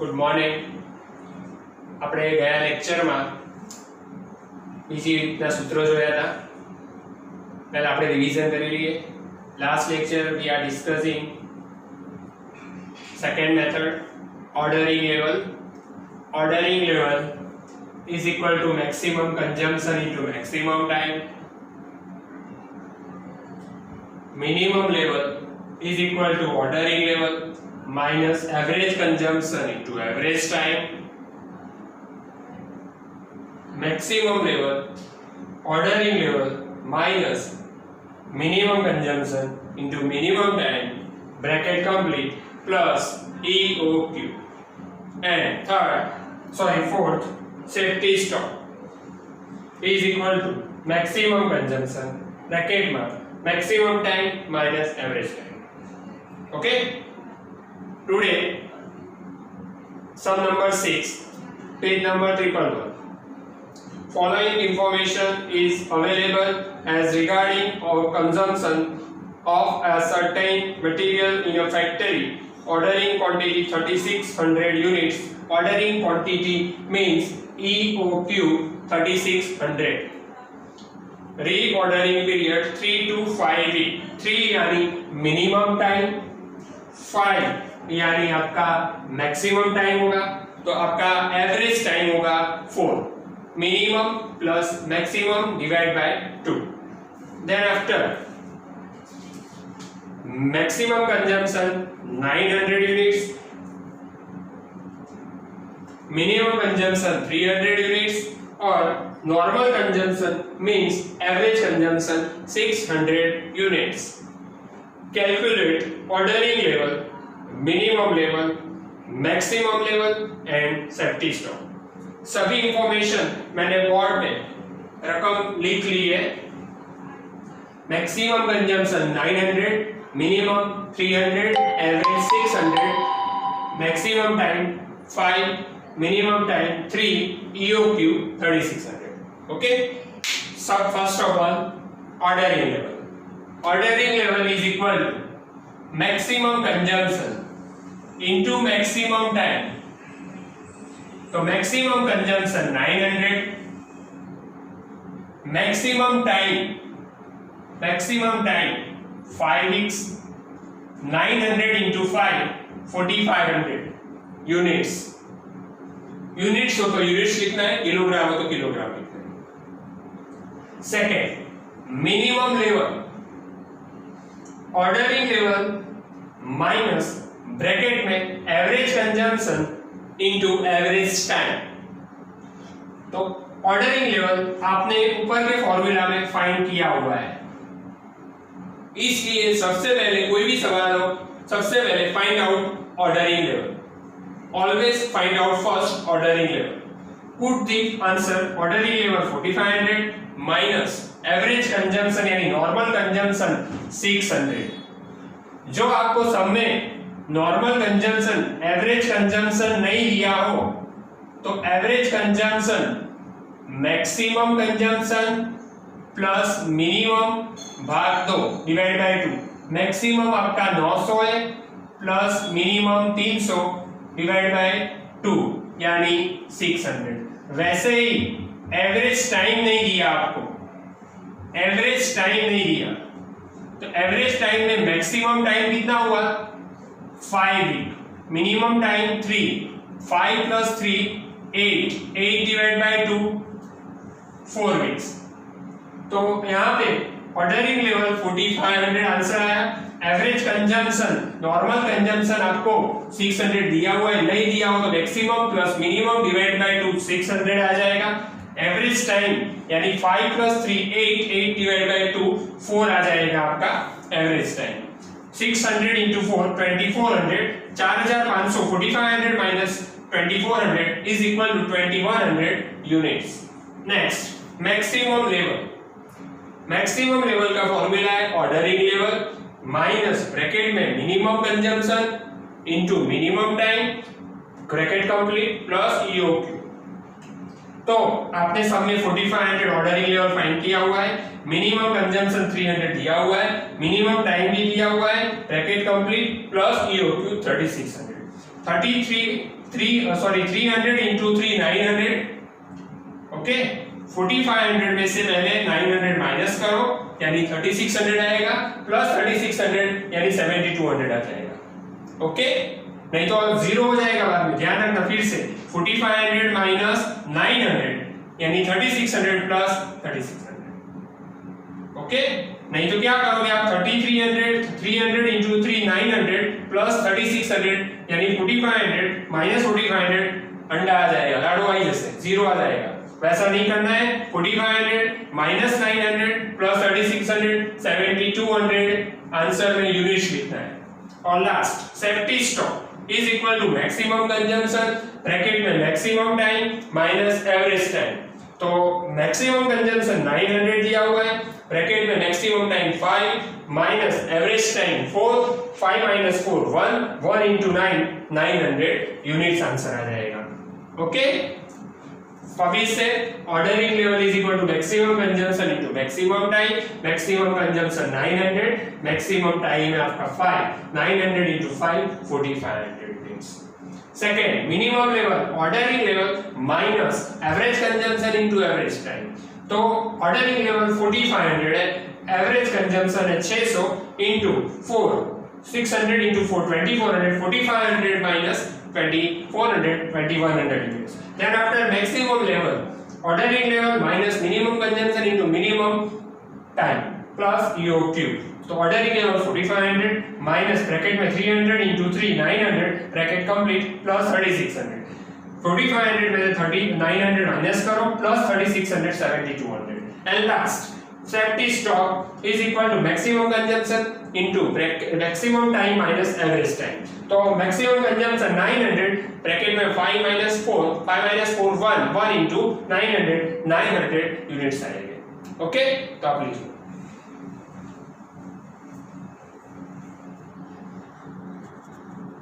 Good morning. આપણે ગયા લેક્ચરમાં બીજી રીતના સૂત્રો જોયા હતા. પહેલા આપણે રિવિઝન કરી લઈએ. Last lecture we are discussing second method, ordering level. Ordering level is equal to maximum consumption into maximum time. Minimum level is equal to ordering level minus average consumption into average time. Maximum level, ordering level minus minimum consumption into minimum time, bracket complete, plus EOQ. And fourth, safety stock is equal to maximum consumption bracket में maximum time minus average time. Okay, today sum number 6, page number 111. Following information is available as regarding our consumption of a certain material in a factory. Ordering quantity 3600 units. Ordering quantity means EOQ 3600. Reordering period 3 to 5 week. 3 यानी minimum time, 5 यानी आपका maximum time होगा, तो आपका average time होगा 4. Minimum plus maximum divide by 2. Then after maximum consumption 900 units. Minimum consumption 300 units or normal consumption means average consumption 600 units. Calculate ordering level, minimum level, maximum level and safety stock. सभी information मैंने board में रकम लिख ली है. Maximum consumption 900, minimum 300, average 600, maximum time 5, minimum time 3, EOQ 3600. Okay, so first of all, ordering level. Ordering level is equal to maximum consumption into maximum time. So maximum consumption 900, maximum time 5 weeks. 900 into 5, 4500 units. Units हो तो units लिखना है, kilogram हो तो kilogram लिखना है. Second, minimum level, ordering level minus bracket में average consumption into average time. तो ऑर्डरिंग लेवल आपने ऊपर के फॉर्मूला में फाइंड किया हुआ है, इसलिए सबसे पहले कोई भी सवाल हो, सबसे पहले find out ordering level. Always find out first ordering level. Put the answer ordering level 4500 minus average consumption यानी normal consumption 600. जो आपको सब में normal consumption, average consumption नहीं दिया हो तो average consumption maximum consumption plus minimum भाग 2 divide by 2. maximum आपका 900 है plus minimum 300 डिवाइड बाय 2 यानी 600. वैसे ही एवरेज टाइम नहीं दिया आपको, एवरेज टाइम नहीं दिया तो एवरेज टाइम में मैक्सिमम टाइम कितना हुआ 5 week, minimum time 3, 5 plus 3 8 divide by 2 4 weeks. तो यहाँ पे ऑर्डरिंग लेवल 4500 आंसर आया. एवरेज कंजम्पशन, नॉर्मल कंजम्पशन आपको 600 दिया हुआ है, नहीं दिया हो तो maximum plus minimum divide by 2 600 आ जाएगा. एवरेज टाइम यानी 5 plus 3 8 डिवाइड बाय 2 4 आ जाएगा आपका average time. 600 into 4 2400, 4500 4500 minus 2400 is equal to 2100 units. Next, maximum level. Maximum level का फॉर्मूला है ऑर्डरिंग लेवल माइनस ब्रैकेट में minimum consumption into minimum time bracket complete plus EOQ. तो आपने सब में 4500 ऑर्डरिंग लेवल फाइंड किया हुआ है, मिनिमम कंजम्पशन 300 दिया हुआ है, मिनिमम टाइम भी दिया हुआ है, bracket complete plus EOQ 3600. 33 300 into 3 900, okay 4500 में से पहले 900 माइनस करो यानी 3600 आएगा, प्लस 3600 यानी 7200 आ जाएगा, ओके नहीं तो जीरो हो जाएगा बाद में, ध्यान रखना फिर से 4500 माइनस 900 यानी 3600 प्लस 3600, ओके नहीं तो क्या करोगे आप 300 into 3 900 प्लस 3600 यानी 4500 माइनस 4500 अंडा आ जाएगा, लाडो आई जैसे जीरो आ जाएगा, वैसा नहीं करना है। 4500 माइनस 900 प्लस 3600 7200 आंसर में यूनिट्स लिखना है। और last safety stock is equal to maximum consumption bracket में maximum time minus average time, तो मैक्सिमम कंजम्पशन 900 दिया हुआ है, ब्रैकेट में maximum time 5 minus average time 4, 5 माइनस 4 1 into 9 900 यूनिट्स आंसर आ जाएगा, ओके अभी से ordering level is equal to maximum consumption into maximum consumption 900, maximum time है आपका 5, 900 into 5 4500 units. Second minimum level ordering level minus average consumption into average time, तो ordering level 4500 है, average consumption है 600 into 4 600 into 4 2400 4500 minus 2400 2100 units. Then after maximum level ordering level minus minimum consumption into minimum time plus EOQ. तो ordering level 4500 minus bracket में 300 into 3 900 bracket complete plus 3600 4500 में से 900 minus करो plus 3600 7200 and last safety stock is equal to maximum consumption into maximum time minus average time, तो maximum consumption 900 bracket में 5 minus 4 1 into 900 900 units आएंगे, okay तो आप लिखिए